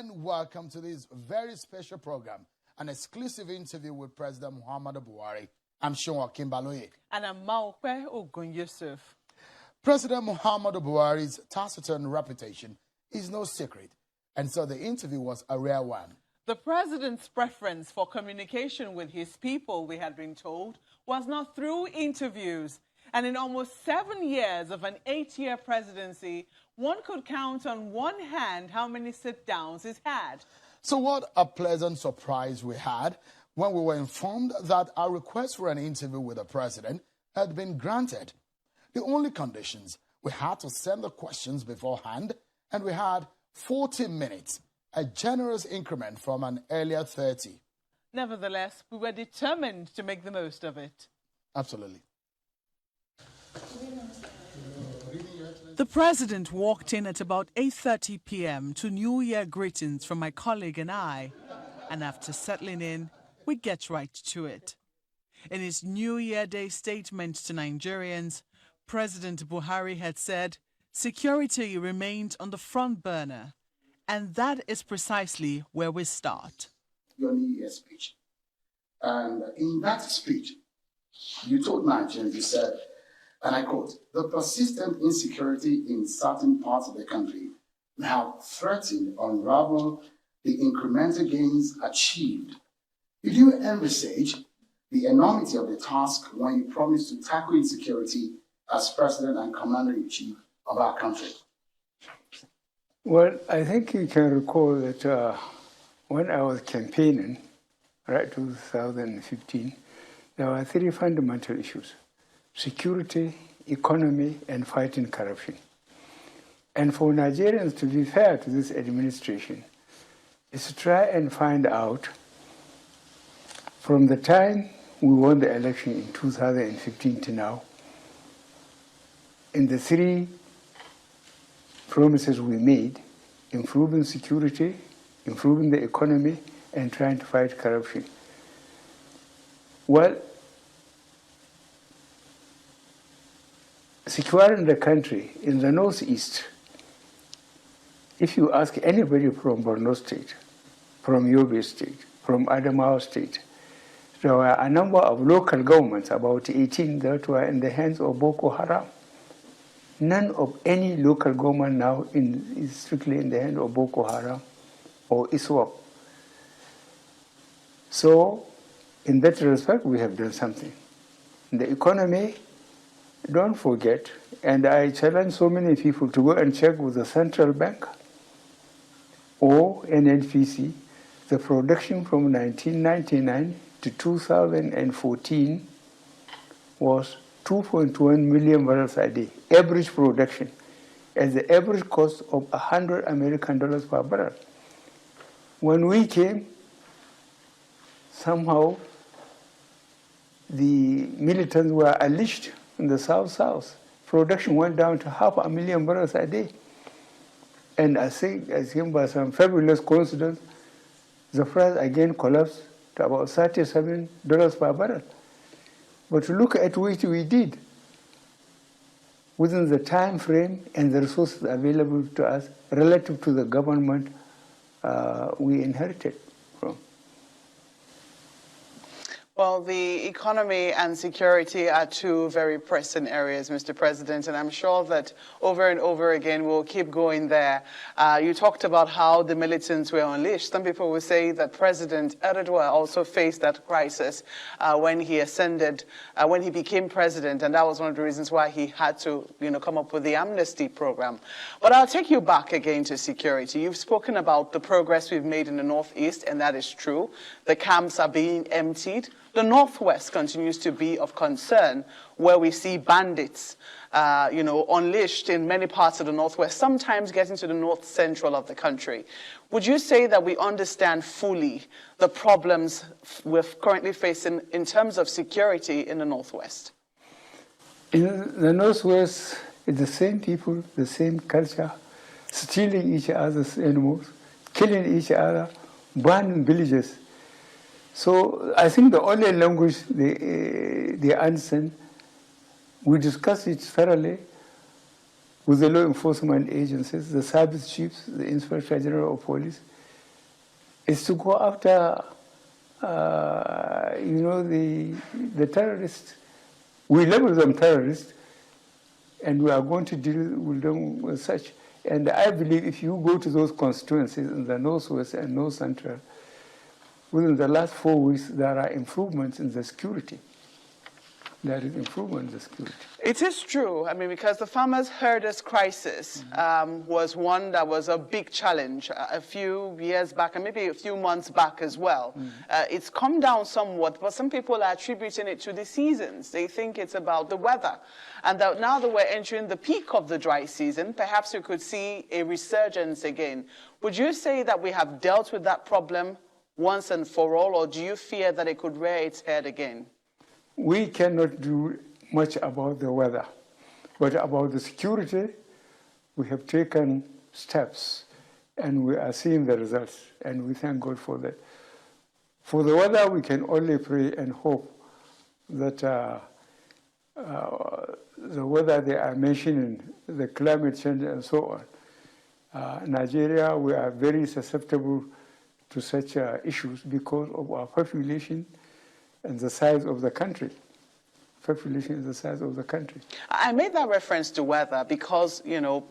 and welcome to this very special program, an exclusive interview with President Muhammadu Buhari. I'm Sean Kimbaloye. And I'm Maokwe Ogun Yusuf. President Muhammadu Buhari's taciturn reputation is no secret, and so the interview was a rare one. The president's preference for communication with his people, we had been told, was not through interviews. And in almost 7 years of an 8-year presidency, one could count on one hand how many sit-downs he's had. So what a pleasant surprise we had when we were informed that our request for an interview with the president had been granted. The only conditions, we had to send the questions beforehand, and we had 40 minutes, a generous increment from an earlier 30. Nevertheless, we were determined to make the most of it. Absolutely. The president walked in at about 8:30 p.m. to New Year greetings from my colleague and I. And after settling in, we get right to it. In his New Year Day statement to Nigerians, President Buhari had said security remained on the front burner. And that is precisely where we start. Your New Year speech. And in that speech, you told Nigerians, you said, and I quote, "The persistent insecurity in certain parts of the country have threatened to unravel the incremental gains achieved." Did you envisage the enormity of the task when you promised to tackle insecurity as President and Commander-in-Chief of our country? Well, I think you can recall that when I was campaigning, right, 2015, there were 3 fundamental issues: security, economy, and fighting corruption. And for Nigerians to be fair to this administration is to try and find out, from the time we won the election in 2015 to now, in the 3 promises we made: improving security, improving the economy, and trying to fight corruption. Well, securing the country in the northeast, if you ask anybody from Borno State, from Yobe State, from Adamawa State, there were a number of local governments, about 18, that were in the hands of Boko Haram. None of any local government now is strictly in the hands of Boko Haram or ISWAP. So, in that respect, we have done something. In the economy, don't forget, and I challenge so many people to go and check with the central bank or NNPC, the production from 1999 to 2014 was 2.1 million barrels a day, average production, at the average cost of $100 American per barrel. When we came, somehow the militants were unleashed in the south-south. Production went down to 500,000 barrels a day. And I think by some fabulous coincidence, the price again collapsed to about $37 per barrel. But look at what we did within the time frame and the resources available to us relative to the government we inherited from. Well, the economy and security are 2 very pressing areas, Mr. President, and I'm sure that over and over again we'll keep going there. You talked about how the militants were unleashed. Some people will say that President Erdogan also faced that crisis when he ascended, when he became president, and that was one of the reasons why he had to, come up with the amnesty program. But I'll take you back again to security. You've spoken about the progress we've made in the Northeast, and that is true. The camps are being emptied. The Northwest continues to be of concern, where we see bandits, unleashed in many parts of the Northwest, sometimes getting to the north central of the country. Would you say that we understand fully the problems we're currently facing in terms of security in the Northwest? In the Northwest, it's the same people, the same culture, stealing each other's animals, killing each other, burning villages. So I think the only language they understand, we discuss it thoroughly with the law enforcement agencies, the service chiefs, the Inspector General of Police, is to go after, the terrorists. We label them terrorists, and we are going to deal with them with such. And I believe if you go to those constituencies in the Northwest and North Central, within the last 4 weeks, there are improvements in the security. There is improvement in the security. It is true. I mean, because the farmers' herders crisis was one that was a big challenge a few years back, and maybe a few months back as well. It's come down somewhat, but some people are attributing it to the seasons. They think it's about the weather. And that now that we're entering the peak of the dry season, perhaps we could see a resurgence again. Would you say that we have dealt with that problem once and for all, or do you fear that it could rear its head again? We cannot do much about the weather, but about the security, we have taken steps, and we are seeing the results, and we thank God for that. For the weather, we can only pray and hope that the weather they are mentioning, the climate change and so on. Nigeria, we are very susceptible to such issues because of our population and the size of the country. Population is the size of the country. I made that reference to weather because,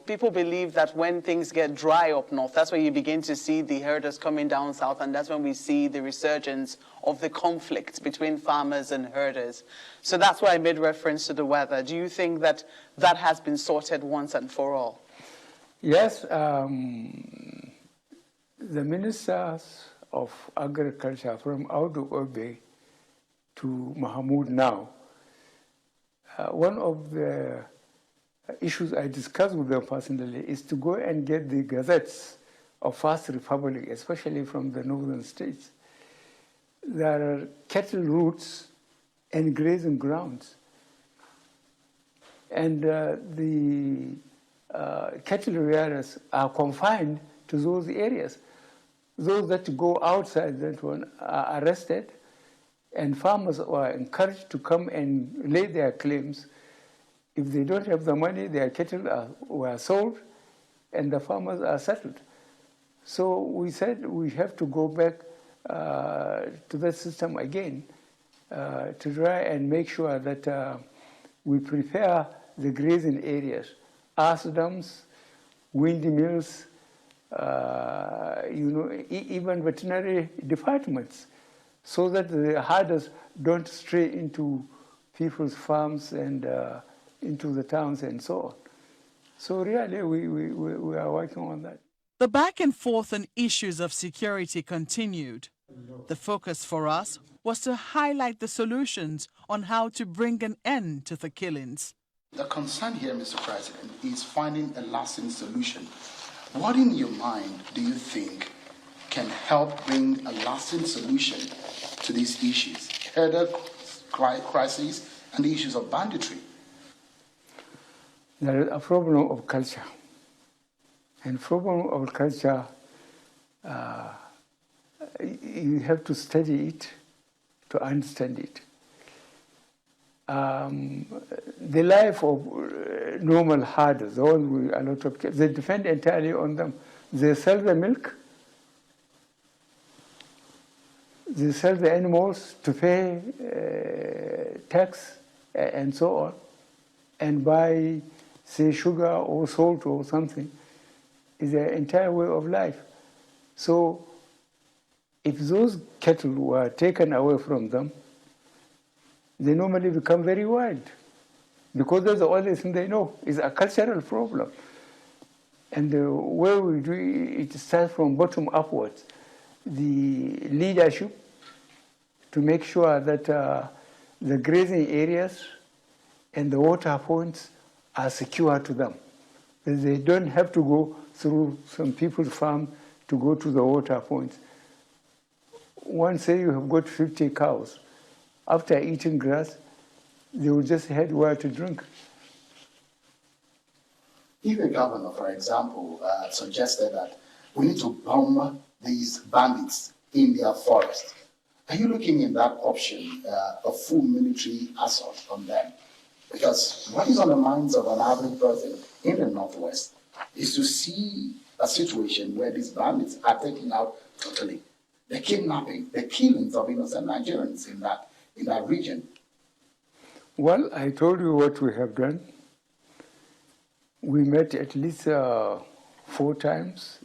people believe that when things get dry up north, that's when you begin to see the herders coming down south, and that's when we see the resurgence of the conflict between farmers and herders. So that's why I made reference to the weather. Do you think that that has been sorted once and for all? Yes. The ministers of agriculture from Audu Obe to Mahmoud now, one of the issues I discussed with them personally is to go and get the gazettes of First Republic, especially from the northern states. There are cattle routes and grazing grounds. And the cattle rearers are confined to those areas. Those that go outside that one are arrested, and farmers are encouraged to come and lay their claims. If they don't have the money, their cattle were sold, and the farmers are settled. So we said we have to go back to that system again to try and make sure that we prepare the grazing areas, ash dams, windmills, even veterinary departments, so that the herders don't stray into people's farms and into the towns and so on. So really, we are working on that. The back and forth on issues of security continued. The focus for us was to highlight the solutions on how to bring an end to the killings. The concern here, Mr. President, is finding a lasting solution. What in your mind do you think can help bring a lasting solution to these issues, herder crises and the issues of banditry? There is a problem of culture. And problem of culture, you have to study it to understand it. The life of normal herders, the ones with a lot of kids, they depend entirely on them. They sell the milk, they sell the animals to pay tax and so on, and buy, say, sugar or salt or something. Is their entire way of life. So if those cattle were taken away from them, they normally become very wild, because that's the only thing they know. It's a cultural problem. And the way we do it starts from bottom upwards. The leadership to make sure that the grazing areas and the water points are secure to them. They don't have to go through some people's farm to go to the water points. Once, say, you have got 50 cows. After eating grass, they will just head where to drink. If a governor, for example, suggested that we need to bomb these bandits in their forest, are you looking in that option, a full military assault on them? Because what is on the minds of an average person in the Northwest is to see a situation where these bandits are taken out totally. the kidnapping, the killings of innocent Nigerians in that region? Well, I told you what we have done. We met at least 4 times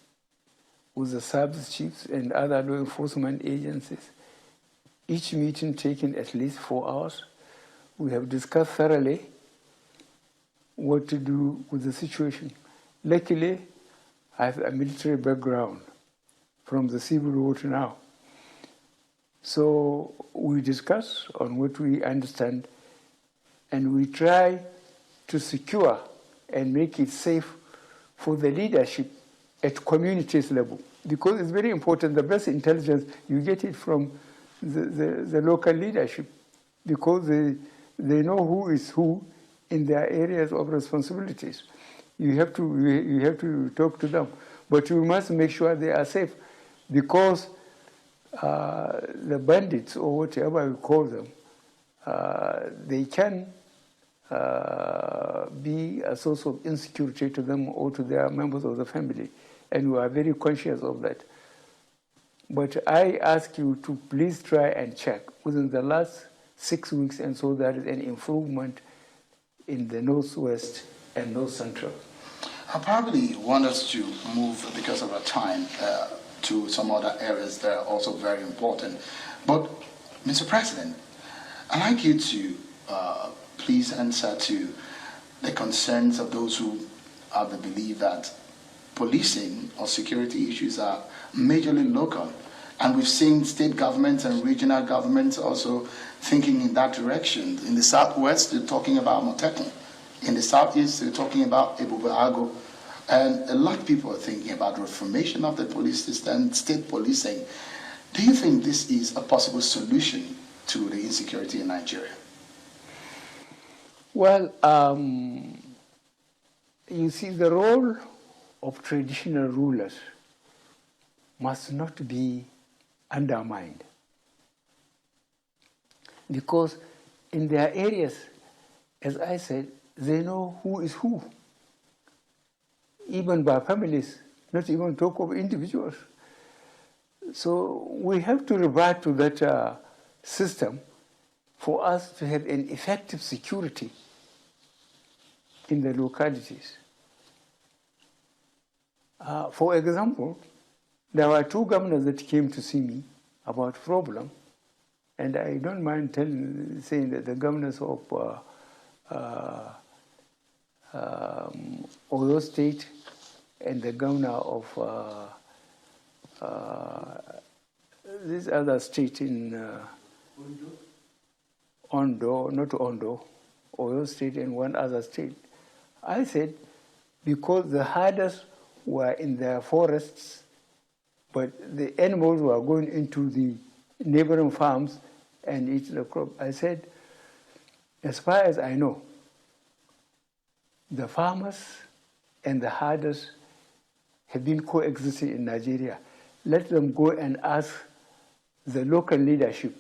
with the service chiefs and other law enforcement agencies. Each meeting taking at least 4 hours. We have discussed thoroughly what to do with the situation. Luckily, I have a military background from the civil war to now. So we discuss on what we understand, and we try to secure and make it safe for the leadership at communities level. Because it's very important, the best intelligence, you get it from the local leadership, because they know who is who in their areas of responsibilities. You have to talk to them. But you must make sure they are safe, because the bandits, or whatever you call them, they can be a source of insecurity to them or to their members of the family, and we are very conscious of that. But I ask you to please try and check within the last 6 weeks, and so there is an improvement in the Northwest and North Central. I probably want us to move, because of our time, to some other areas that are also very important. But, Mr. President, I'd like you to please answer to the concerns of those who have the belief that policing or security issues are majorly local. And we've seen state governments and regional governments also thinking in that direction. In the Southwest, they're talking about Motekun. In the Southeast, they're talking about BUHARI. And a lot of people are thinking about reformation of the police system, state policing. Do you think this is a possible solution to the insecurity in Nigeria? Well, you see, the role of traditional rulers must not be undermined, because in their areas, as I said, they know who is who, even by families, not even talk of individuals. So we have to revert to that system for us to have an effective security in the localities. For example, there were 2 governors that came to see me about problem, and I don't mind saying that the governors of Oyo State and the governor of this other state in Ondo, not Ondo, Oyo State and one other state. I said, because the herders were in their forests, but the animals were going into the neighboring farms and eat the crop. I said, as far as I know, the farmers and the herders have been coexisting in Nigeria. Let them go and ask the local leadership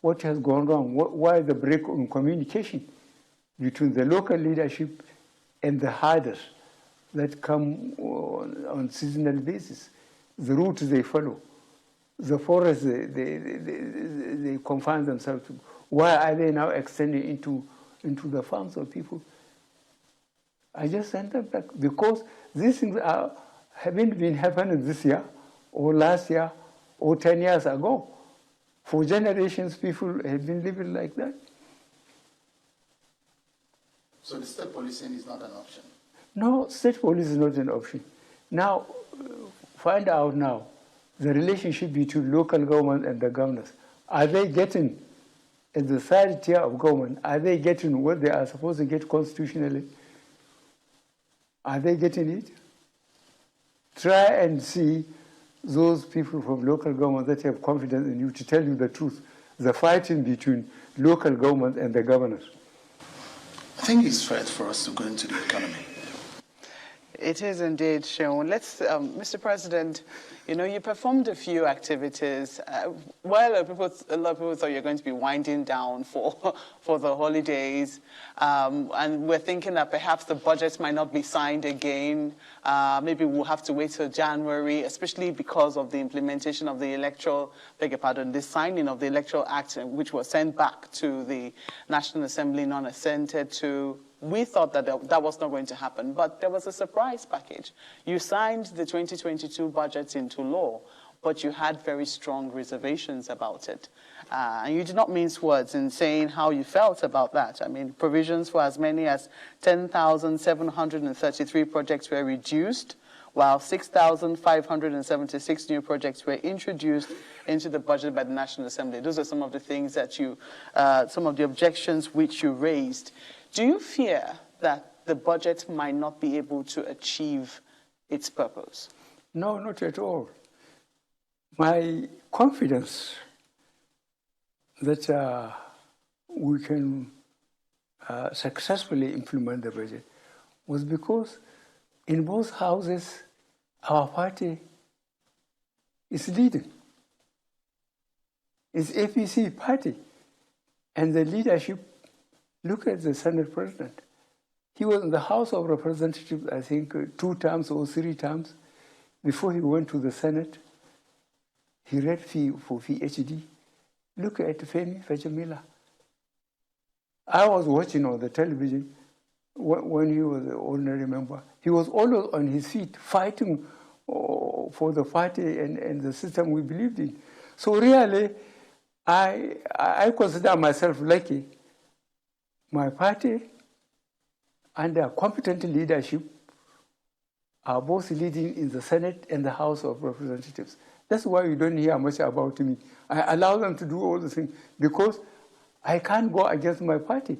what has gone wrong, why the break in communication between the local leadership and the herders that come on seasonal basis, the route they follow, the forest they confine themselves to. Why are they now extending into the farms of people? I just sent them back, because these things haven't been happening this year or last year or 10 years ago. For generations, people have been living like that. So the state policing is not an option? No, state police is not an option. Now, find out now the relationship between local government and the governors. Are they getting, in the third tier of government, are they getting what they are supposed to get constitutionally? Are they getting it? Try and see those people from local government that have confidence in you to tell you the truth, the fighting between local government and the governors. I think it's fair for us to go into the economy. It is indeed, Sean. Let's, Mr. President, you know, you performed a few activities. Well, a lot of people thought you're going to be winding down for the holidays, and we're thinking that perhaps the budget might not be signed again. Maybe we'll have to wait till January, especially because of the implementation of the the signing of the Electoral Act, which was sent back to the National Assembly, non-assented to. We thought that that was not going to happen, but there was a surprise package. You signed the 2022 budget into law, but you had very strong reservations about it. And you did not mince words in saying how you felt about that. I mean, provisions for as many as 10,733 projects were reduced, while 6,576 new projects were introduced into the budget by the National Assembly. Those are some of the things that you, some of the objections which you raised. Do you fear that the budget might not be able to achieve its purpose? No, not at all. My confidence that we can successfully implement the budget was because in both houses, our party is leading. It's APC party, and the leadership. Look at the Senate President. He was in the House of Representatives, I think, 2 times or 3 times. Before he went to the Senate, he read for PhD. Look at Femi Fajamila. I was watching on the television when he was an ordinary member. He was always on his feet, fighting for the party and the system we believed in. So really, I consider myself lucky. My party, under competent leadership, are both leading in the Senate and the House of Representatives. That's why you don't hear much about me. I allow them to do all the things because I can't go against my party,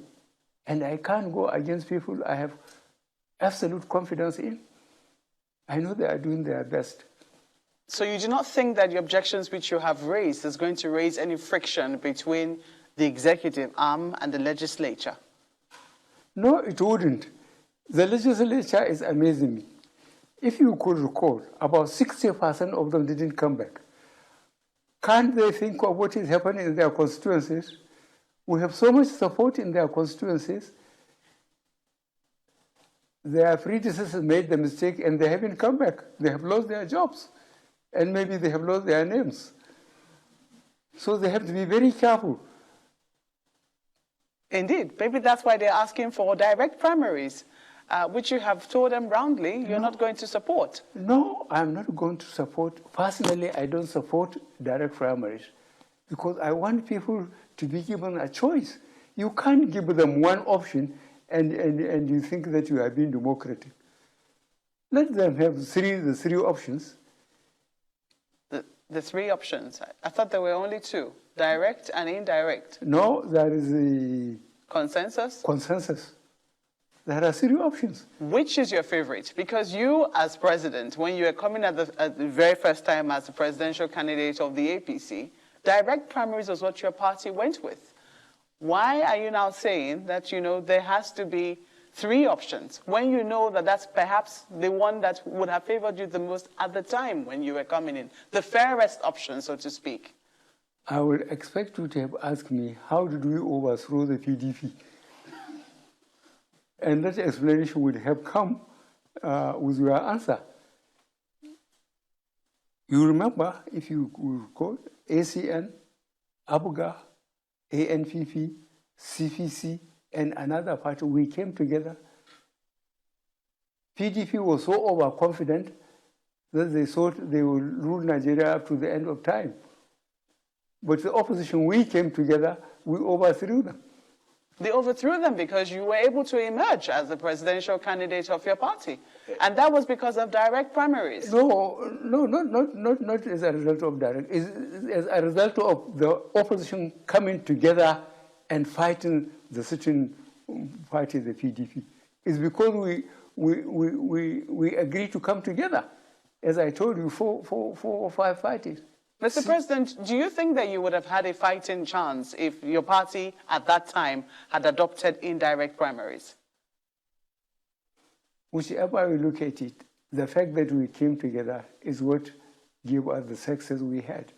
and I can't go against people I have absolute confidence in. I know they are doing their best. So you do not think that the objections which you have raised is going to raise any friction between the executive arm and the legislature? No, it wouldn't. The legislature is amazing me. If you could recall, about 60% of them didn't come back. Can't they think of what is happening in their constituencies? We have so much support in their constituencies. Their predecessors made the mistake and they haven't come back. They have lost their jobs, and maybe they have lost their names. So they have to be very careful. Indeed. Maybe that's why they're asking for direct primaries, which you have told them roundly you're not going to support. No, I'm not going to support. Personally, I don't support direct primaries because I want people to be given a choice. You can't give them one option and you think that you are being democratic. Let them have the three options. The 3 options. I thought there were only 2, direct and indirect. No, there is a consensus. There are 3 options. Which is your favorite? Because you, as president, when you were coming at the very first time as the presidential candidate of the APC, direct primaries was what your party went with. Why are you now saying that, you know, there has to be 3 options when you know that that's perhaps the one that would have favored you the most at the time when you were coming in, the fairest option, so to speak? I would expect you to have asked me, how did we overthrow the PDP? And that explanation would have come with your answer. You remember, if you recall, ACN, ABGA, ANPP, CPC, and another party, we came together. PDP was so overconfident that they thought they would rule Nigeria up to the end of time. But the opposition, we came together, we overthrew them. They overthrew them because you were able to emerge as the presidential candidate of your party. And that was because of direct primaries. No, not as a result of direct. It's as a result of the opposition coming together and fighting the sitting party, the PDP. It's because we agreed to come together. As I told you, 4 or 5 parties. Mr. President, do you think that you would have had a fighting chance if your party at that time had adopted indirect primaries? whichever we look at it, the fact that we came together is what gave us the success we had.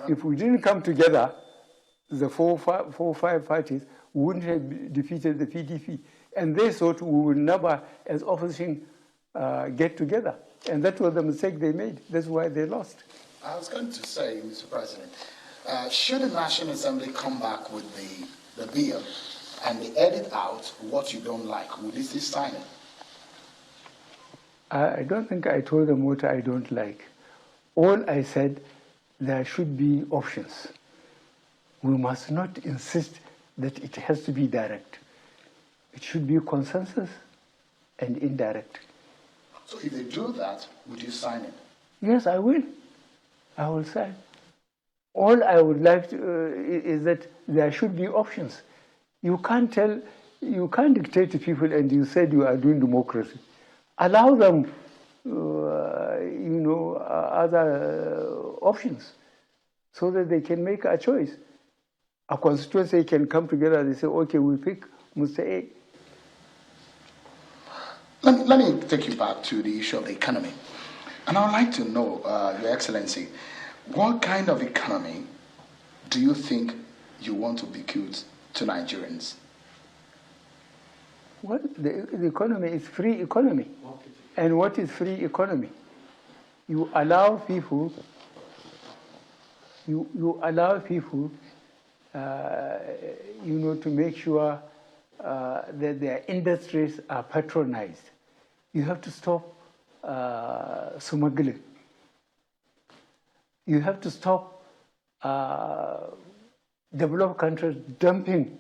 If we didn't come together, the four or five parties wouldn't have defeated the PDP. And they thought we would never, as opposition, get together. And that was the mistake they made. That's why they lost. I was going to say, Mr. President, should the National Assembly come back with the bill and they edit out what you don't like, would you still sign it? I don't think I told them what I don't like. All I said, there should be options. We must not insist that it has to be direct. It should be consensus and indirect. So if they do that, would you sign it? Yes, I will. I will sign. All I would like is that there should be options. You can't dictate to people, and you said you are doing democracy. Allow them, other options, so that they can make a choice. A constituency can come together and they say, okay, we pick Mr. A. Let me take you back to the issue of the economy. And I would like to know, Your Excellency, what kind of economy do you think you want to bequeath to Nigerians? Well, the economy is free economy. And what is free economy? You allow people, to make sure that their industries are patronized. You have to stop smuggling. You have to stop developed countries dumping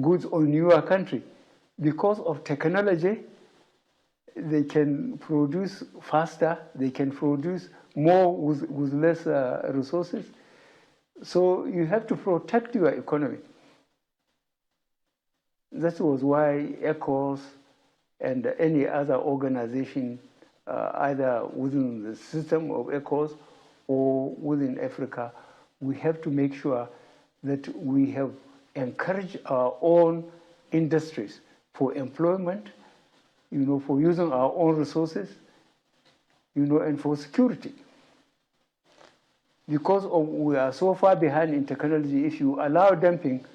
goods on your country. Because of technology, they can produce faster, they can produce more with less resources. So you have to protect your economy. That was why ECOWAS and any other organization, either within the system of ECOWAS or within Africa, we have to make sure that we have encouraged our own industries for employment, for using our own resources, and for security. Because we are so far behind in technology, if you allow dumping,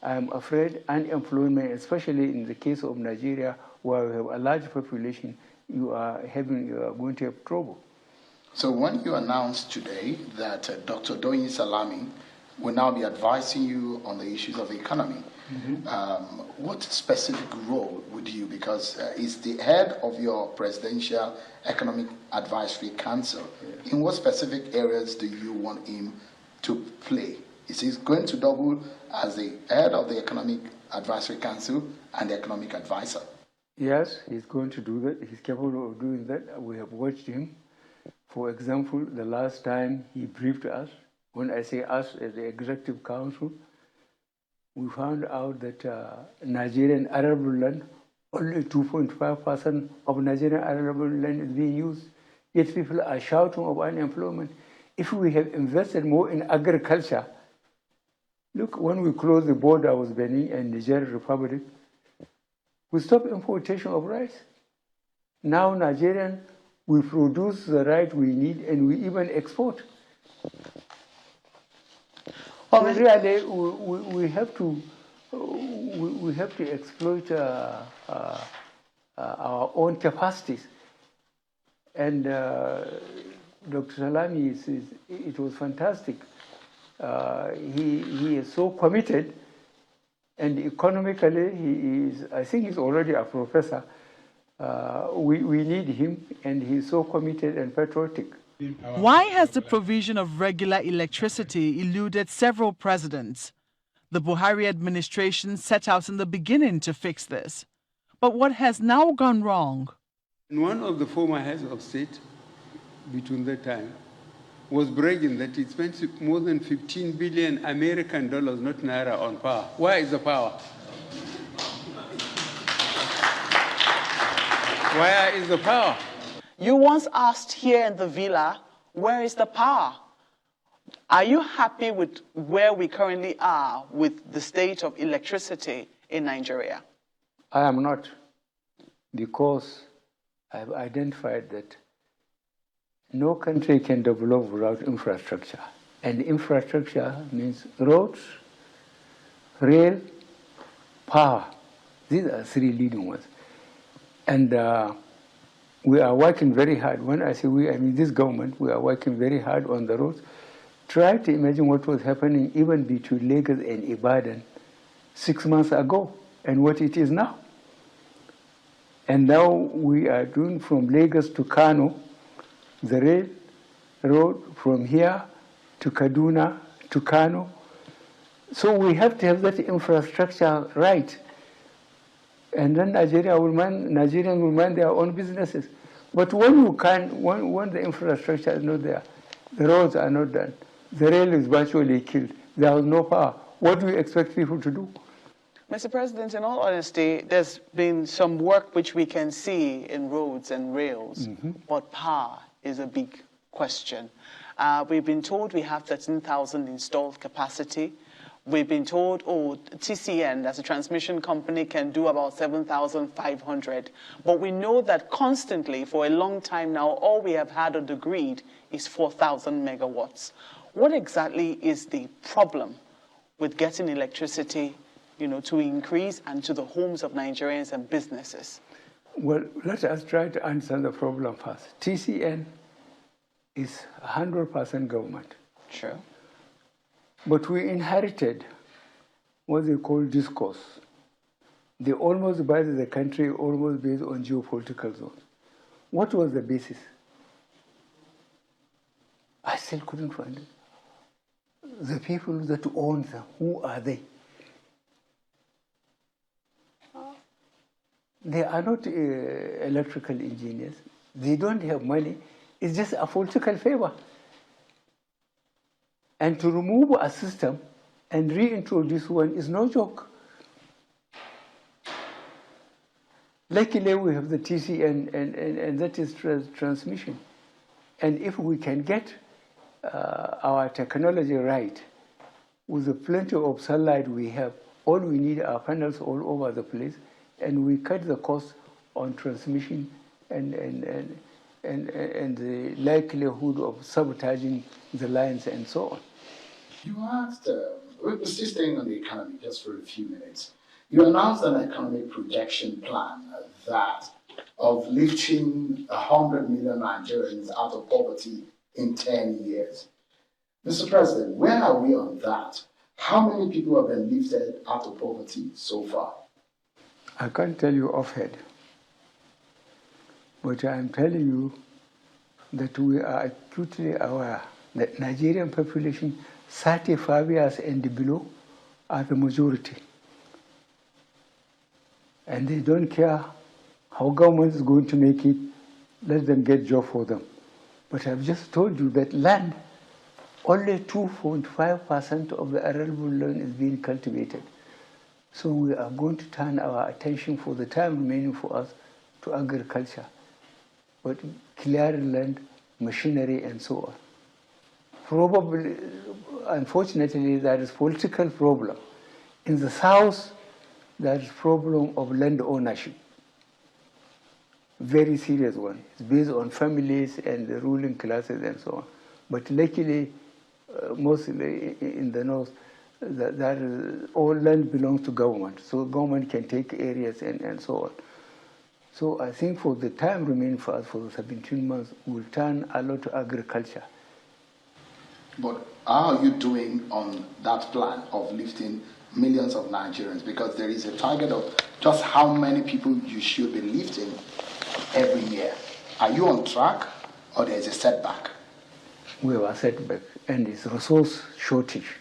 I'm afraid unemployment, especially in the case of Nigeria, where we have a large population, you are going to have trouble. So when you announced today that Dr. Doyin Salami will now be advising you on the issues of the economy, what specific role would you, because he's the head of your Presidential Economic Advisory Council, in what specific areas do you want him to play? Is he going to double as the head of the Economic Advisory Council and the economic advisor? Yes, he's going to do that. He's capable of doing that. We have watched him. For example, the last time he briefed us, when I say us as the Executive Council, we found out that Nigerian arable land, only 2.5% of Nigerian arable land is being used. Yet people are shouting of unemployment. If we have invested more in agriculture, look, when we closed the border with Benin and Niger Republic, we stopped importation of rice. Now Nigerian, we produce the rice we need and we even export. So really, we have to exploit our own capacities. And Dr. Salami, it was fantastic. He is so committed, and economically, I think he's already a professor. We need him, and he's so committed and patriotic. Why has the provision of regular electricity eluded several presidents? The Buhari administration set out in the beginning to fix this. But what has now gone wrong? One of the former heads of state between that time was bragging that he spent more than 15 billion American dollars, not naira, on power. Where is the power? Where is the power? You once asked here in the villa, where is the power? Are you happy with where we currently are with the state of electricity in Nigeria? I am not. because I've identified that no country can develop without infrastructure. And infrastructure means roads, rail, power. These are three leading ones. And we are working very hard. When I say we, I mean this government, we are working very hard on the roads. Try to imagine what was happening even between Lagos and Ibadan 6 months ago and what it is now. And now we are doing from Lagos to Kano, the rail road from here to Kaduna to Kano. So we have to have that infrastructure right. And then Nigerians will mind their own businesses. But when when the infrastructure is not there, the roads are not done, the rail is virtually killed, there is no power, what do you expect people to do? Mr. President, in all honesty, there's been some work which we can see in roads and rails, but power is a big question. We've been told we have 13,000 installed capacity. We've been told, TCN, as a transmission company, can do about 7,500. But we know that constantly, for a long time now, all we have had on the grid is 4,000 megawatts. What exactly is the problem with getting electricity, to increase and to the homes of Nigerians and businesses? Well, let us try to answer the problem first. TCN is 100% government. Sure. But we inherited what they call discourse. They almost divided the country almost based on geopolitical zones. What was the basis? I still couldn't find it. The people that own them, who are they? They are not electrical engineers. They don't have money. It's just a political favor. And to remove a system and reintroduce one is no joke. Luckily, we have the TCN, and that is transmission. And if we can get our technology right, with the plenty of sunlight we have, all we need are panels all over the place, and we cut the cost on transmission and the likelihood of sabotaging the lines and so on. You asked, we're still staying on the economy just for a few minutes. You announced an economic projection plan that of lifting 100 million Nigerians out of poverty in 10 years. Mr. President, where are we on that? How many people have been lifted out of poverty so far? I can't tell you offhand, but I am telling you that we are acutely aware that Nigerian population 35 years and below are the majority. And they don't care how government is going to make it, let them get job for them. But I've just told you that land, only 2.5% of the arable land is being cultivated. So we are going to turn our attention for the time remaining for us to agriculture, but clearing land, machinery, and so on. Probably, unfortunately, there is political problem. In the South, there is problem of land ownership. Very serious one. It's based on families and the ruling classes and so on. But luckily, mostly in the North, that all land belongs to government. So government can take areas and so on. So I think for the time remaining for us, for the 17 months, we'll turn a lot to agriculture. But how are you doing on that plan of lifting millions of Nigerians? Because there is a target of just how many people you should be lifting every year. Are you on track, or there is a setback? We have a setback, and it's resource shortage,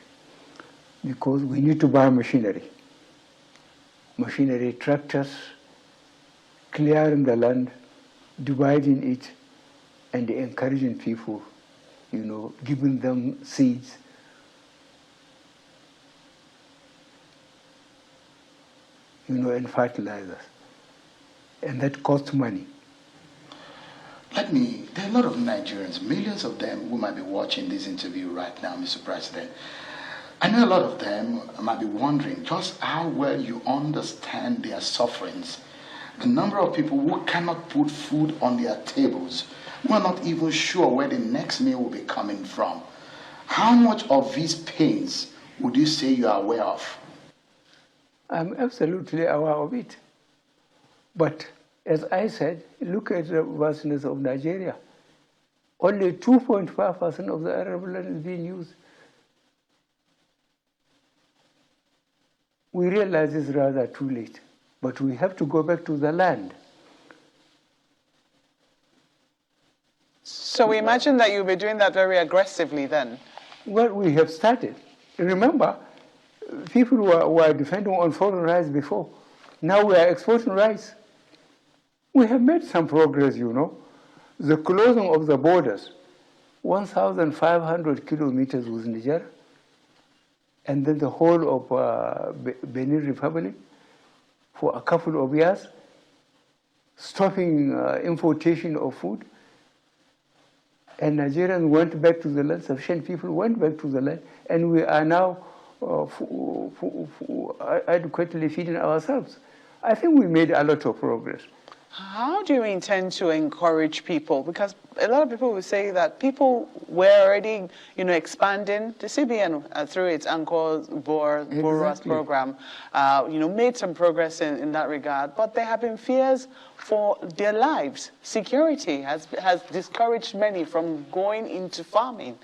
because we need to buy machinery. Machinery, tractors, clearing the land, dividing it, and encouraging people, giving them seeds. And fertilizers. And that costs money. There are a lot of Nigerians, millions of them, who might be watching this interview right now, Mr. President. I know a lot of them might be wondering just how well you understand their sufferings. the number of people who cannot put food on their tables, who are not even sure where the next meal will be coming from. How much of these pains would you say you are aware of? I'm absolutely aware of it. But as I said, look at the vastness of Nigeria. Only 2.5% of the arable land is being used. We realize it's rather too late, but we have to go back to the land. So we imagine that you'll be doing that very aggressively then. Well, we have started. Remember, people were depending on foreign rice before. Now we are exporting rice. We have made some progress, you know. The closing of the borders, 1,500 kilometers with Niger, and then the whole of Benin Republic for a couple of years, stopping importation of food. And Nigerians went back to the land, sufficient people went back to the land, and we are now adequately feeding ourselves. I think we made a lot of progress. How do you intend to encourage people? Because a lot of people will say that people were already, expanding. The CBN, through its Anchor Boras program, made some progress in that regard. But there have been fears for their lives. Security has discouraged many from going into farming.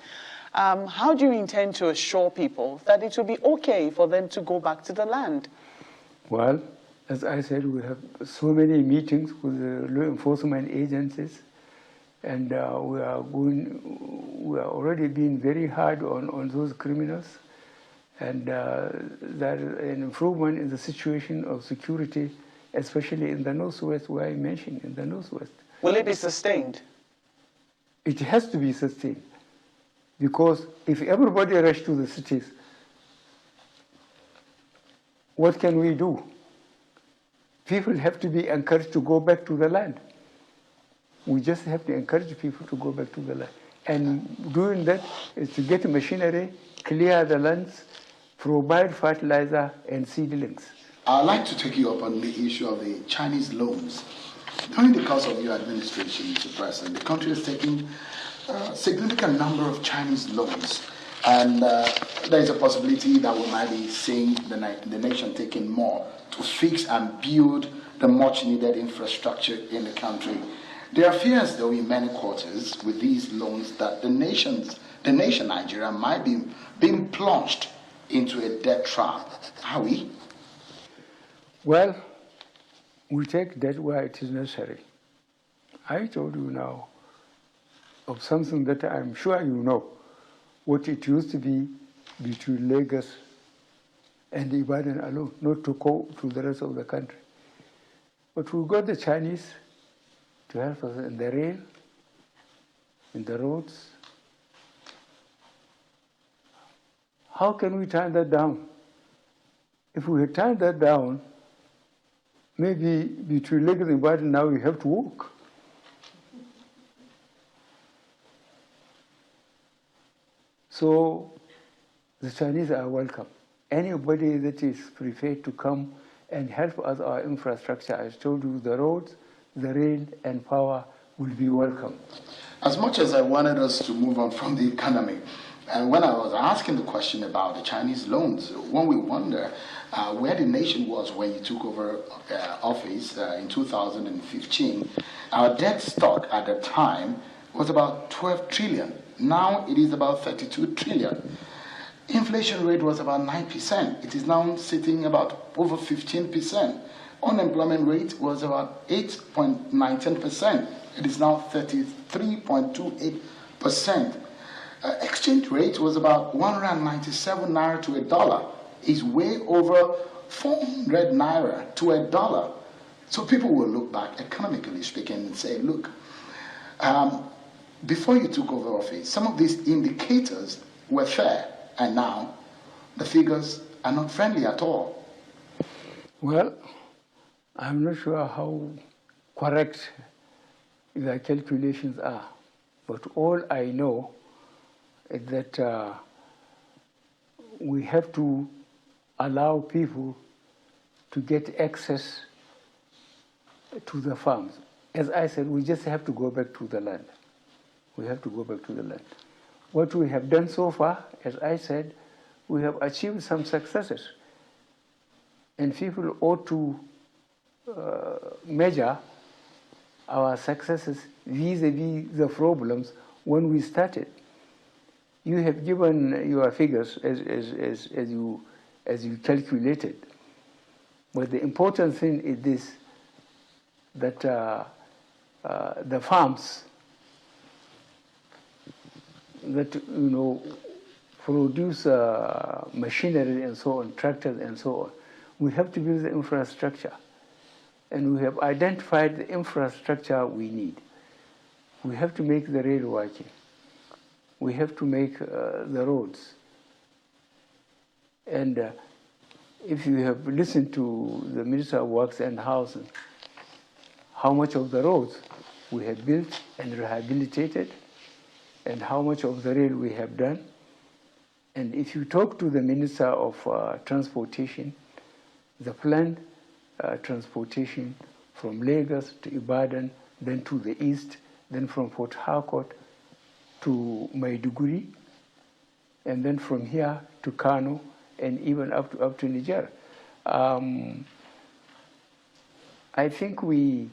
How do you intend to assure people that it will be okay for them to go back to the land? Well, as I said, we have so many meetings with the law enforcement agencies, and we are already being very hard on those criminals, and there is an improvement in the situation of security, especially in the Northwest, where I mentioned in the Northwest. Will it be sustained? It has to be sustained, because if everybody rush to the cities, what can we do? People have to be encouraged to go back to the land. We just have to encourage people to go back to the land. And doing that is to get machinery, clear the lands, provide fertilizer and seedlings. I'd like to take you up on the issue of the Chinese loans. During the course of your administration, Mr. President, the country has taken a significant number of Chinese loans. And there is a possibility that we might be seeing the nation taking more to fix and build the much needed infrastructure in the country. There are fears, though, in many quarters with these loans that the nation Nigeria might be being plunged into a debt trap. Are we? Well, we take debt where it is necessary. I told you now of something that I'm sure you know, what it used to be between Lagos and Ibadan alone, not to go to the rest of the country. But we got the Chinese to help us in the rail, in the roads. How can we turn that down? If we had turned that down, maybe between Lagos and Ibadan now we have to walk. So the Chinese are welcome. Anybody that is prepared to come and help us our infrastructure, I told you, the roads, the rail, and power will be welcome. As much as I wanted us to move on from the economy, and when I was asking the question about the Chinese loans, one we wonder where the nation was when you took over office in 2015. Our debt stock at the time was about 12 trillion. Now it is about 32 trillion. Inflation rate was about 9%. It is now sitting about over 15%. Unemployment rate was about 8.19%. It is now 33.28%. Exchange rate was about 197 naira to $1. It's way over 400 naira to $1. So people will look back, economically speaking, and say, look, before you took over office, some of these indicators were fair, and now the figures are not friendly at all. Well, I'm not sure how correct the calculations are, but all I know is that we have to allow people to get access to the farms. As I said, we just have to go back to the land. We have to go back to the land. What we have done so far, as I said, we have achieved some successes. And people ought to measure our successes vis-a-vis the problems when we started. You have given your figures as you calculated. But the important thing is this, that the farms that produce machinery and so on, tractors and so on, we have to build the infrastructure. And we have identified the infrastructure we need. We have to make the rail working. We have to make the roads. And if you have listened to the Minister of Works and Housing, how much of the roads we have built and rehabilitated, and how much of the rail we have done. And if you talk to the Minister of Transportation, the planned transportation from Lagos to Ibadan, then to the east, then from Port Harcourt to Maiduguri, and then from here to Kano, and even up to Niger. I think we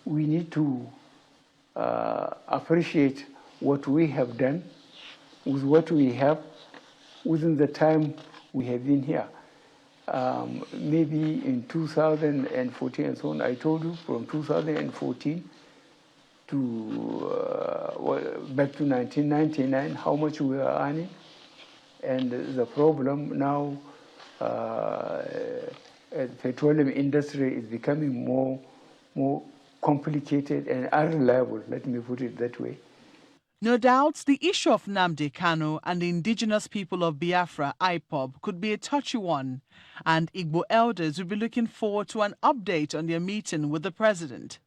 need to appreciate what we have done with what we have within the time we have been here. Maybe in 2014 and so on, I told you from 2014 to back to 1999, how much we are earning. And the problem now, the petroleum industry is becoming more complicated and unreliable, let me put it that way. No doubt, the issue of Nnamdi Kanu and the indigenous people of Biafra, IPOB, could be a touchy one, and Igbo elders will be looking forward to an update on their meeting with the president.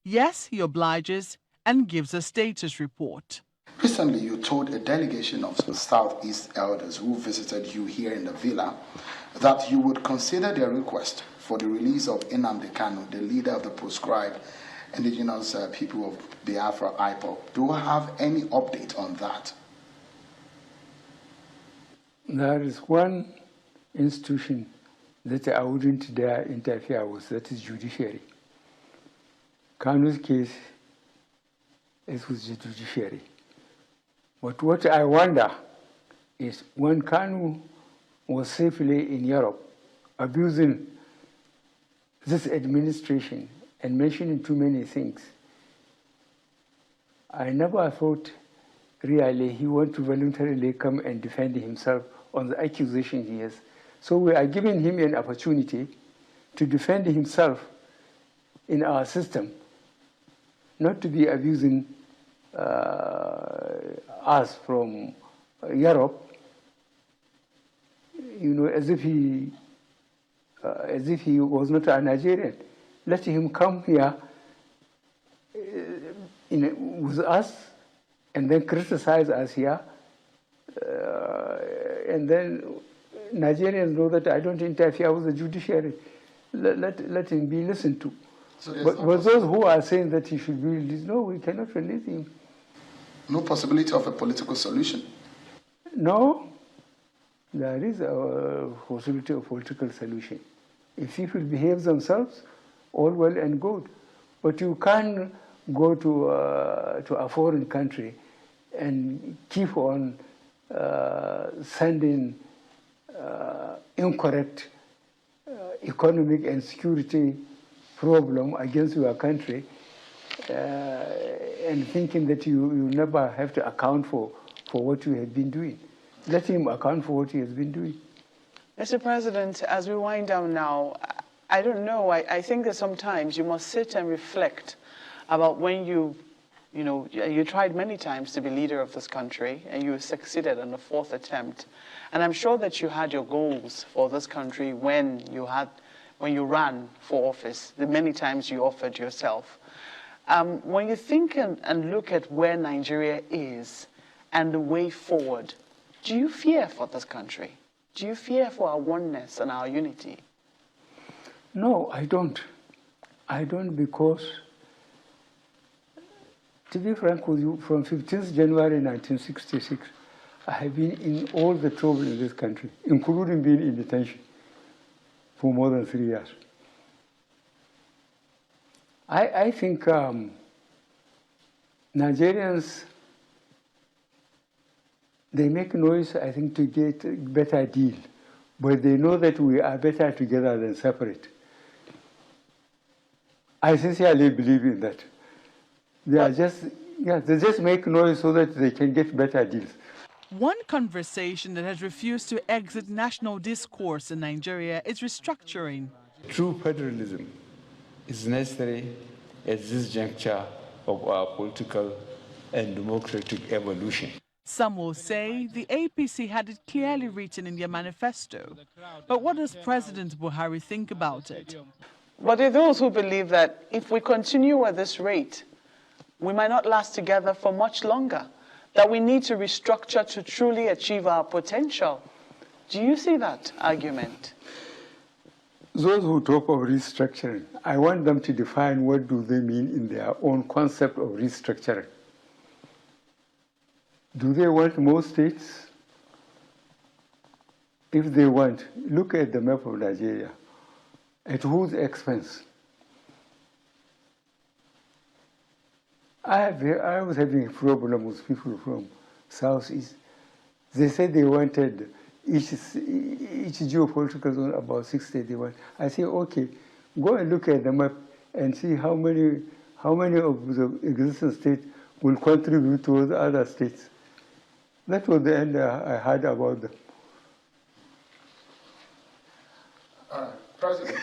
Yes, he obliges and gives a status report. Recently, you told a delegation of Southeast elders who visited you here in the villa that you would consider their request for the release of Nnamdi Kanu, the leader of the proscribed indigenous people of Biafra, IPOB. Do you have any update on that? There is one institution that I wouldn't dare interfere with, that is judiciary. Kanu's case is with the judiciary. But what I wonder is when Kanu was safely in Europe, abusing this administration and mentioning too many things, I never thought really he wanted to voluntarily come and defend himself on the accusation he has. So we are giving him an opportunity to defend himself in our system, not to be abusing us from Europe, as if he was not a Nigerian. Let him come here with us and then criticize us here. And then Nigerians know that I don't interfere with the judiciary. Let him be listened to. So but those who are saying that he should be released, no, we cannot release him. No possibility of a political solution? No, there is a possibility of political solution. If people behave themselves, all well and good. But you can't go to a foreign country and keep on sending incorrect economic and security problem against your country and thinking that you never have to account for what you have been doing. Let him account for what he has been doing. Mr. President, as we wind down now, I don't know, I think that sometimes you must sit and reflect about when you tried many times to be leader of this country and you succeeded on the fourth attempt. And I'm sure that you had your goals for this country when you ran for office, the many times you offered yourself. When you think and look at where Nigeria is and the way forward, do you fear for this country? Do you fear for our oneness and our unity? No, I don't. I don't, because, to be frank with you, from 15th January 1966, I have been in all the trouble in this country, including being in detention for more than 3 years. I think Nigerians, they make noise, I think, to get a better deal, but they know that we are better together than separate. I sincerely believe in that. They just make noise so that they can get better deals. One conversation that has refused to exit national discourse in Nigeria is restructuring. True federalism is necessary at this juncture of our political and democratic evolution. Some will say the APC had it clearly written in their manifesto. But what does President Buhari think about it? But there are those who believe that if we continue at this rate, we might not last together for much longer, that we need to restructure to truly achieve our potential. Do you see that argument? Those who talk of restructuring, I want them to define what do they mean in their own concept of restructuring. Do they want more states? If they want, look at the map of Nigeria. At whose expense? I was having a problem with people from Southeast. They said they wanted each geopolitical zone about 6 states they want. I say, okay, go and look at the map and see how many of the existing states will contribute to the other states. That was the end I heard about them. President.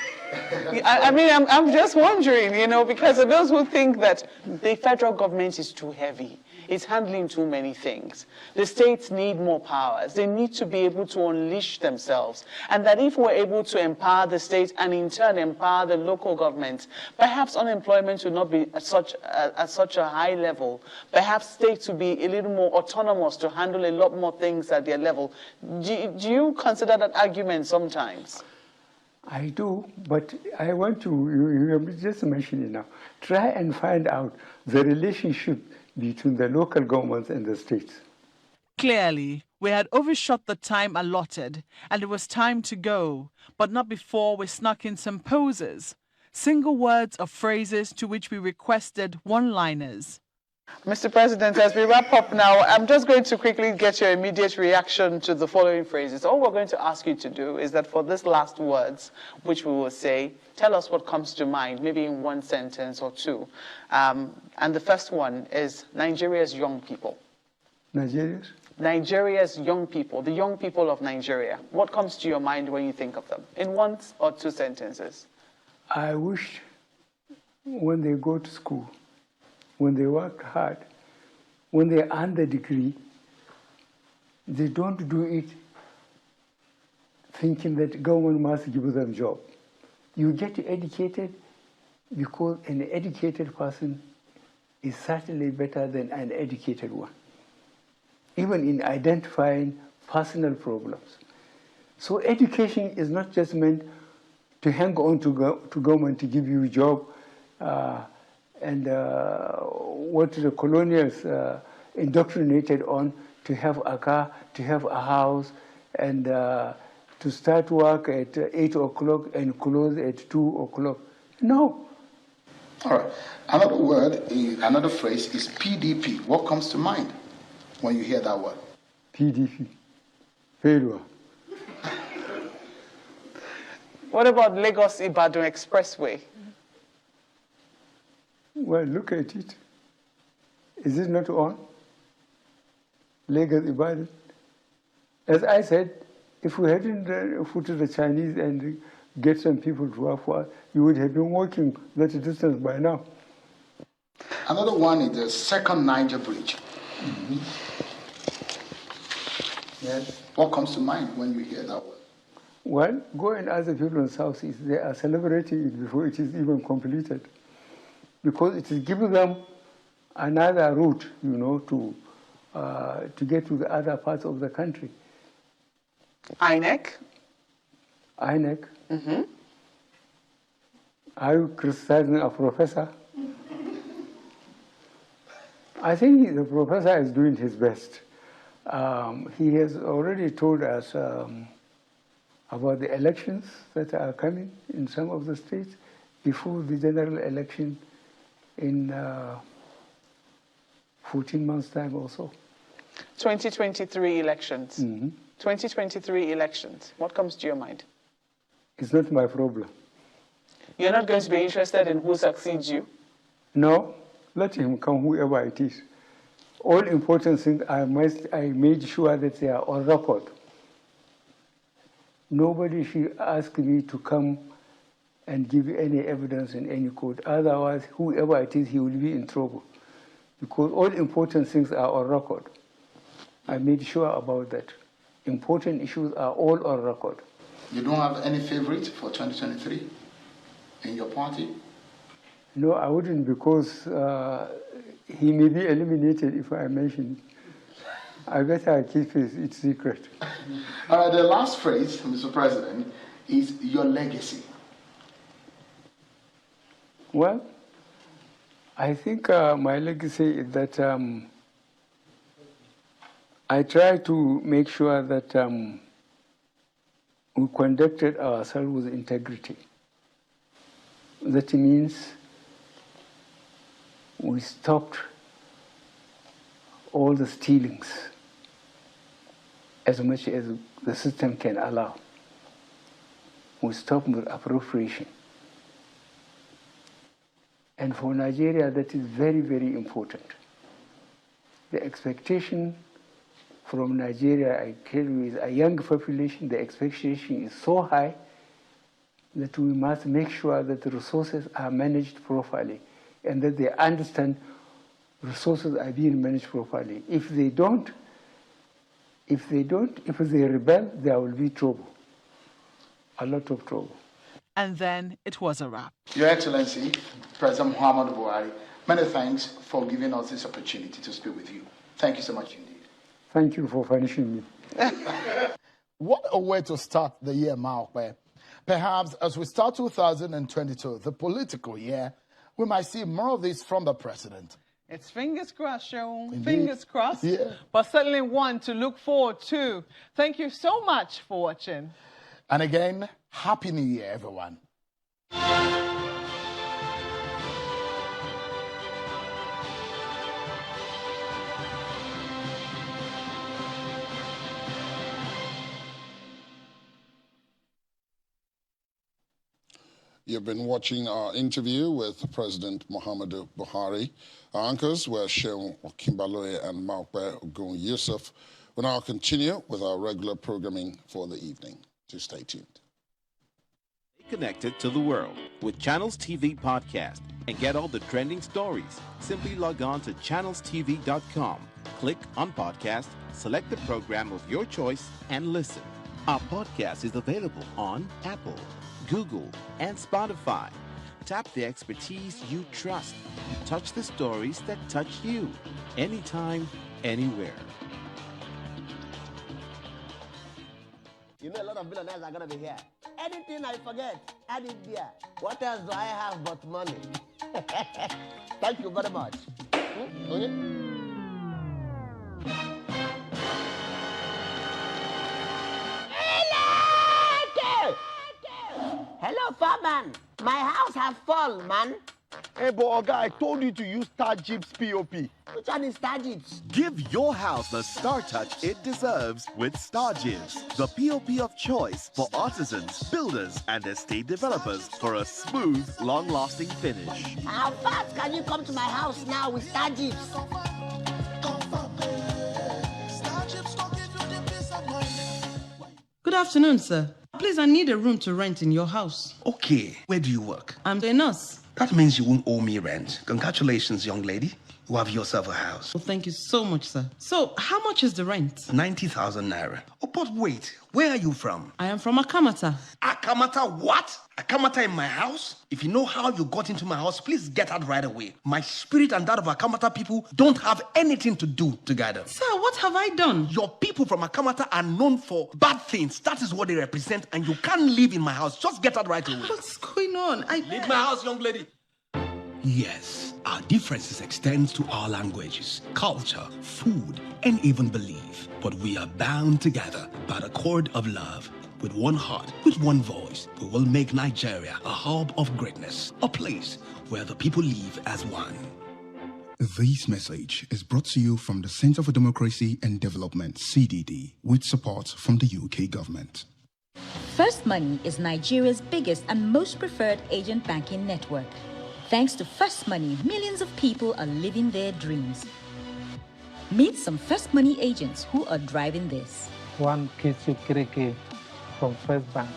I mean, I'm just wondering, because of those who think that the federal government is too heavy, it's handling too many things. The states need more powers. They need to be able to unleash themselves. And that if we're able to empower the states and in turn empower the local governments, perhaps unemployment will not be at such a high level. Perhaps states will be a little more autonomous to handle a lot more things at their level. Do you consider that argument sometimes? I do, but I want to, you just mentioned it now, try and find out the relationship between the local governments and the states. Clearly, we had overshot the time allotted, and it was time to go, but not before we snuck in some poses, single words or phrases to which we requested one-liners. Mr. President, as we wrap up now, I'm just going to quickly get your immediate reaction to the following phrases. All we're going to ask you to do is that for these last words, which we will say, tell us what comes to mind, maybe in one sentence or two. And the first one is Nigeria's young people. Nigeria's? Nigeria's young people, the young people of Nigeria. What comes to your mind when you think of them? In one or two sentences. I wish when they go to school, when they work hard, when they earn the degree, they don't do it thinking that government must give them a job. You get educated because an educated person is certainly better than an educated one, even in identifying personal problems. So education is not just meant to hang on to government to give you a job, and what the colonials indoctrinated on, to have a car, to have a house, and to start work at 8 o'clock and close at 2 o'clock. No. All right. Another phrase is PDP. What comes to mind when you hear that word? PDP. Failure. What about Lagos-Ibadan Expressway? Well, look at it. Is it not on? Lagos-Ibadan. As I said, if we hadn't put the Chinese and get some people to work for us, you would have been walking that distance by now. Another one is the second Niger Bridge. Mm-hmm. Yes. What comes to mind when you hear that word? Well, go and ask the people in the Southeast. They are celebrating it before it is even completed, because it is giving them another route, to get to the other parts of the country. INEC? INEC? Mm-hmm. Are you criticizing a professor? I think the professor is doing his best. He has already told us about the elections that are coming in some of the states before the general election in 14 months' time or so. 2023 elections. Mm-hmm. 2023 elections. What comes to your mind? It's not my problem. You're not going to be interested in who succeeds you? No, let him come, whoever it is. All important things, I made sure that they are on record. Nobody should ask me to come and give any evidence in any court. Otherwise, whoever it is, he will be in trouble. Because all important things are on record. I made sure about that. Important issues are all on record. You don't have any favorite for 2023 in your party? No, I wouldn't, because he may be eliminated if I mention it. I better keep it secret. All right, the last phrase, Mr. President, is your legacy. Well, I think my legacy is that I try to make sure that we conducted ourselves with integrity. That means we stopped all the stealings as much as the system can allow. We stopped with appropriation. And for Nigeria, that is very, very important. The expectation from Nigeria, I tell you, is a young population. The expectation is so high that we must make sure that the resources are managed properly and that they understand resources are being managed properly. If they rebel, there will be trouble, a lot of trouble. And then it was a wrap. Your Excellency, President Muhammadu Buhari, many thanks for giving us this opportunity to speak with you. Thank you so much indeed. Thank you for punishing me. What a way to start the year, Maokwe. Perhaps as we start 2022, the political year, we might see more of this from the president. It's fingers crossed, Sean. Indeed. Fingers crossed. Yeah. But certainly one to look forward to. Thank you so much for watching. And again, Happy New Year, everyone. You've been watching our interview with President Muhammadu Buhari. Our anchors were Sheun Okimbaloye and Maokwe Ogun Yusuf. We'll now continue with our regular programming for the evening. So stay tuned. Stay connected to the world with Channels TV Podcast and get all the trending stories. Simply log on to channelstv.com. Click on podcast, select the program of your choice, and listen. Our podcast is available on Apple, Google, and Spotify. Tap the expertise you trust. Touch the stories that touch you. Anytime, anywhere. You know, a lot of billionaires are going to be here. Anything I forget, add it there. What else do I have but money? Thank you very much. Hello, farman. My house have fallen, man. Hey, but Oga, I told you to use Star Jeeps POP. Which one is Star Jeeps? Give your house the star touch it deserves with Stargives, the POP of choice for artisans, builders, and estate developers for a smooth, long-lasting finish. How fast can you come to my house now with Star Jeeps? Good afternoon, sir. Please, I need a room to rent in your house. Okay, where do you work? I'm a nurse. That means you won't owe me rent. Congratulations, young lady. You have yourself a house. Well, thank you so much, sir. So, how much is the rent? 90,000 naira. Oh, but wait, Where are you from? I am from Akamata. Akamata what? Akamata in my house? If you know how you got into my house, please get out right away. My spirit and that of Akamata people don't have anything to do together. Sir, what have I done? Your people from Akamata are known for bad things. That is what they represent, and you can't live in my house. Just get out right away. What's going on? Leave my house, young lady. Yes, our differences extend to our languages, culture, food, and even belief. But we are bound together by the cord of love. With one heart, with one voice, we will make Nigeria a hub of greatness, a place where the people live as one. This message is brought to you from the Center for Democracy and Development, CDD, with support from the UK government. First Money is Nigeria's biggest and most preferred agent banking network. Thanks to First Money, millions of people are living their dreams. Meet some First Money agents who are driving this. One Kechi Kireke from First Bank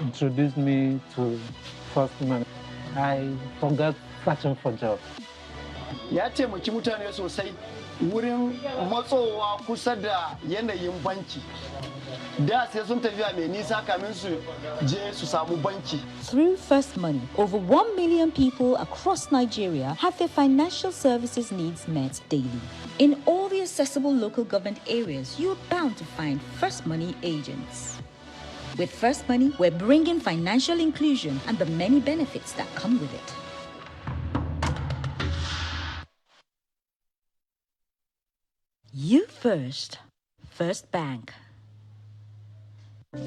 introduced me to First Money. I forgot searching for jobs. Ya taimaki mutane sosai wurin matsowa kusa da yanayin banki. Da sai sun tafiya mai nisa kamin su je su samu banki. Through First Money, over 1 million people across Nigeria have their financial services needs met daily. In all the accessible local government areas, you're bound to find First Money agents. With First Money, we're bringing financial inclusion and the many benefits that come with it. You first. First Bank.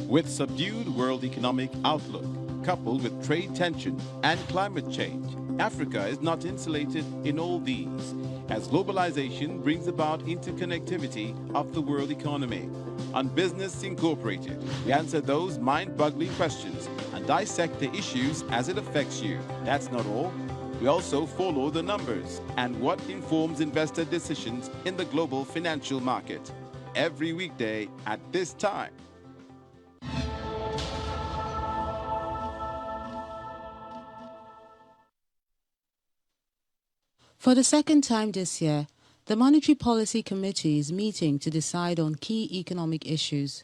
With subdued world economic outlook, coupled with trade tension and climate change, Africa is not insulated in all these, as globalization brings about interconnectivity of the world economy. On Business Incorporated, we answer those mind-boggling questions and dissect the issues as it affects you. That's not all. We also follow the numbers and what informs investor decisions in the global financial market. Every weekday at this time. For the second time this year, the Monetary Policy Committee is meeting to decide on key economic issues.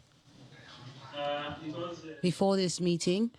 Before this meeting,